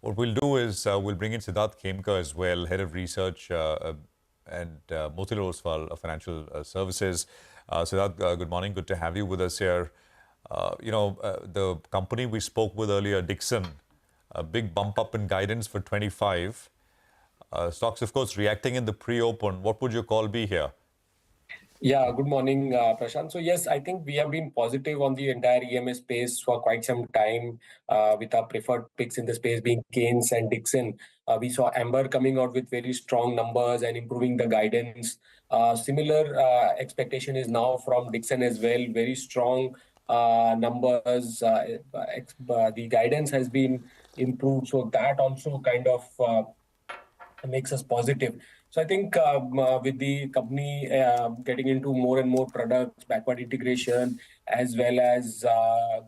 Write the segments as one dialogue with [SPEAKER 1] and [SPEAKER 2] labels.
[SPEAKER 1] What we'll do is we'll bring in Siddhartha Khemka as well, Head of Research and Motilal Oswal of Financial Services. Siddhartha, good morning. Good to have you with us here. The company we spoke with earlier, Dixon, a big bump up in guidance for 25. Stocks, of course, reacting in the pre-open. What would your call be here?
[SPEAKER 2] Yeah, good morning, Prashant. So yes, I think we have been positive on the entire EMS space for quite some time, with our preferred picks in the space being Keynes and Dixon. We saw Amber coming out with very strong numbers and improving the guidance. Similar expectation is now from Dixon as well, very strong numbers. The guidance has been improved, so that also kind of makes us positive. So I think with the company getting into more and more products, backward integration, as well as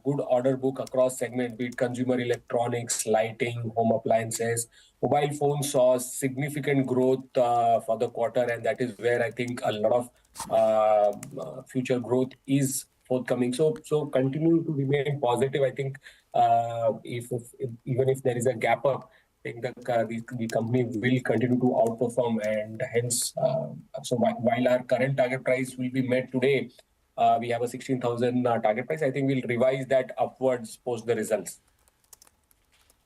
[SPEAKER 2] good order book across segments, be it consumer electronics, lighting, home appliances, mobile phones saw significant growth for the quarter, and that is where I think a lot of future growth is forthcoming. So continue to remain positive. I think if even if there is a gap up, think that the company will continue to outperform, and hence, so while our current target price will be met today, we have a 16,000 target price. I think we'll revise that upwards post the results.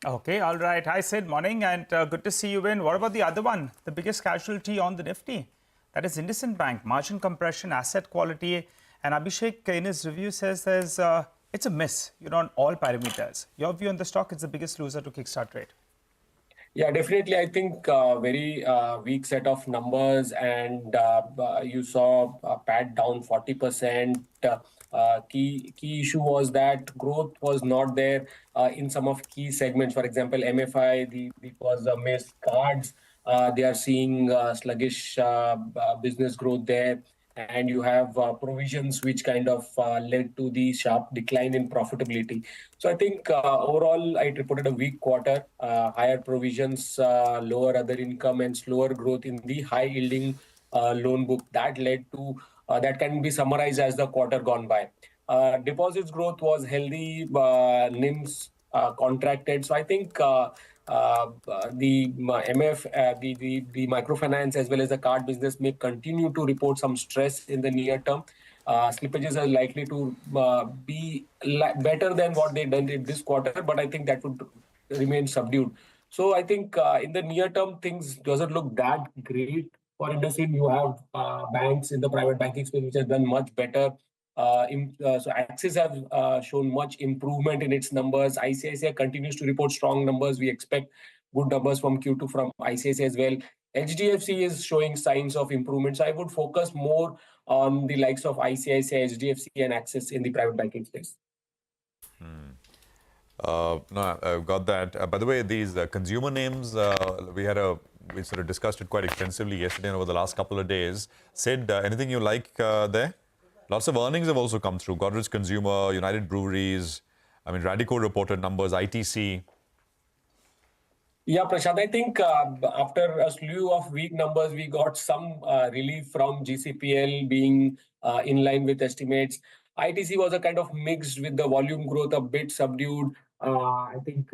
[SPEAKER 3] Okay, all right. Hi, Sid. Morning, and good to see you in. What about the other one, the biggest casualty on the Nifty? That is IndusInd Bank. Margin compression, asset quality, and Abhishek in his review says it's a miss, on all parameters. Your view on the stock, it's the biggest loser to kickstart trade.
[SPEAKER 2] Yeah, definitely. I think very weak set of numbers, and you saw PAT down 40%. Key issue was that growth was not there in some of key segments. For example, MFI, it was a miss. Cards, they are seeing sluggish business growth there. And you have provisions which kind of led to the sharp decline in profitability. So I think overall, I reported a weak quarter, higher provisions, lower other income, and slower growth in the high-yielding loan book. That led to, that can be summarized as the quarter gone by. Deposits growth was healthy, NIMs contracted. So I think the microfinance as well as the card business may continue to report some stress in the near term. Slippages are likely to be better than what they done in this quarter, but I think that would remain subdued. So I think in the near term, things doesn't look that great for IndusInd. You have banks in the private banking space which has done much better. So Axis have shown much improvement in its numbers. ICICI continues to report strong numbers. We expect good numbers from Q2 from ICICI as well. HDFC is showing signs of improvement. So I would focus more on the likes of ICICI, HDFC, and Axis in the private banking space.
[SPEAKER 1] No, I've got that. By the way, these consumer names, we sort of discussed it quite extensively yesterday and over the last couple of days. Sid, anything you like there? Lots of earnings have also come through. Godrej Consumer, United Breweries, Radico reported numbers, ITC.
[SPEAKER 2] Yeah, Prashant, I think after a slew of weak numbers, we got some relief from GCPL being in line with estimates. ITC was a kind of mixed with the volume growth a bit subdued. I think,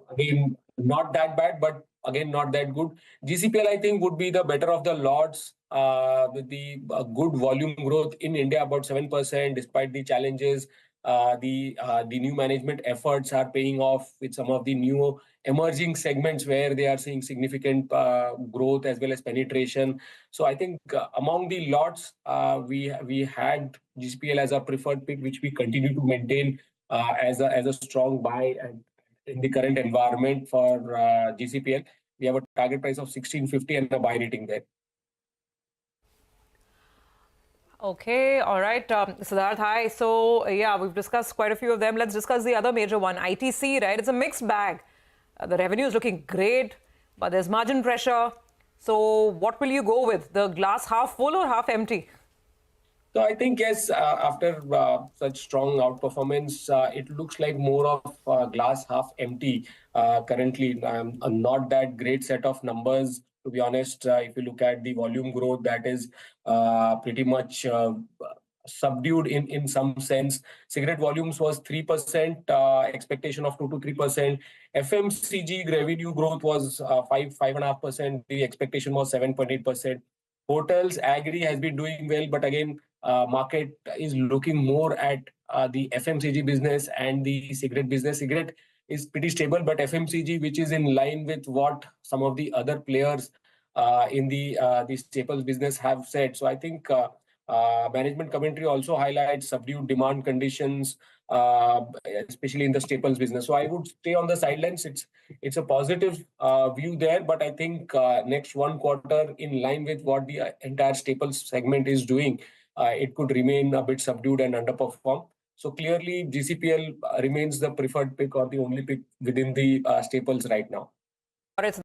[SPEAKER 2] again, not that bad, but again, not that good. GCPL, I think, would be the better of the lots with the good volume growth in India, about 7%, despite the challenges. The new management efforts are paying off with some of the new emerging segments where they are seeing significant growth as well as penetration. So I think among the lots, we had GCPL as a preferred pick, which we continue to maintain as a strong buy. And in the current environment for GCPL, we have a target price of 1650 and a buy rating there.
[SPEAKER 4] Okay, all right. Siddharth, hi. So, yeah, we've discussed quite a few of them. Let's discuss the other major one, ITC, right? It's a mixed bag. The revenue is looking great, but there's margin pressure. So, what will you go with? The glass half full or half empty?
[SPEAKER 2] So, I think, yes, after such strong outperformance, it looks like more of glass half empty currently. Not that great set of numbers. To be honest, if you look at the volume growth, that is pretty much subdued in some sense. Cigarette volumes was 3%, expectation of 2 to 3%. FMCG revenue growth was 5.5%. The expectation was 7.8%. Hotels, agri has been doing well, but again, market is looking more at the FMCG business and the cigarette business. Cigarette is pretty stable, but FMCG, which is in line with what some of the other players in the staples business have said. So I think management commentary also highlights subdued demand conditions, especially in the staples business. So I would stay on the sidelines. It's a positive view there, but I think next one quarter, in line with what the entire staples segment is doing, it could remain a bit subdued and underperform. So clearly, GCPL remains the preferred pick or the only pick within the staples right now.
[SPEAKER 4] All right.